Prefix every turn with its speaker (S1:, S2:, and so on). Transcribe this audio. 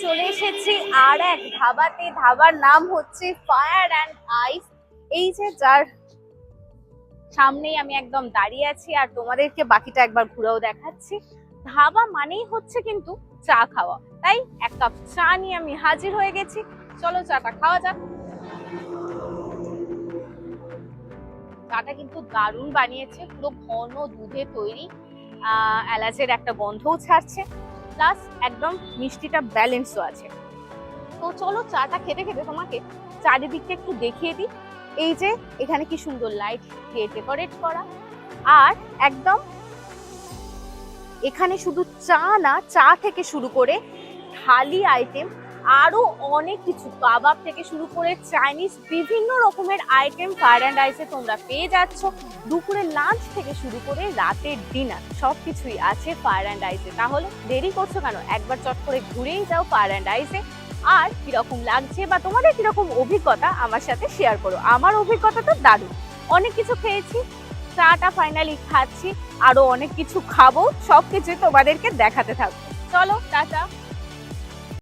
S1: চলে এসেছি আর এক ধাবাতে। ধাবার নাম হচ্ছে ফায়ার অ্যান্ড আইস। এই যে যার সামনেই আমি একদম দাঁড়িয়ে আছি আর তোমাদেরকে বাকিটা একবার ঘুরেও দেখাচ্ছি। ধাবা মানেই হচ্ছে কিন্তু চা খাওয়া, তাই এক কাপ চা নিয়ে আমি হাজির হয়ে গেছি। চলো চাটা খাওয়া যাক। চাটা কিন্তু দারুণ বানিয়েছে, পুরো ঘন দুধে তৈরি, এলাচের একটা গন্ধও ছাড়ছে, প্লাস একদম মিষ্টিটা ব্যালেন্সও আছে। তো চলো চাটা খেতে খেতে তোমাকে চারিদিকটা একটু দেখিয়ে দিই। এই যে এখানে কি সুন্দর লাইট দিয়ে ডেকোরেট করা, আর একদম এখানে শুধু চা না, চা থেকে শুরু করে থালি আইটেম, আরো অনেক কিছু, কাবাব থেকে শুরু করে চাইনিজ বিভিন্ন রকমের আইটেম ফায়ার অ্যান্ড আইসে তোমরা পেয়ে যাচ্ছ। দুপুরে লাঞ্চ থেকে শুরু করে রাতের ডিনার সবকিছুই আছে ফায়ার অ্যান্ড আইসে। তাহলে দেরি করছো কেন, একবার চট করে ঘুরেই যাও ফায়ার অ্যান্ড আইসে। আর কিরকম লাগছে বা তোমাদের কিরকম অভিজ্ঞতা আমার সাথে শেয়ার করো। আমার অভিজ্ঞতা তো দারুণ, অনেক কিছু খেয়েছি, চাটা ফাইনালি খাচ্ছি, আরো অনেক কিছু খাবো, সবকিছুই তোমাদেরকে দেখাতে থাকবো। চলো টাটা।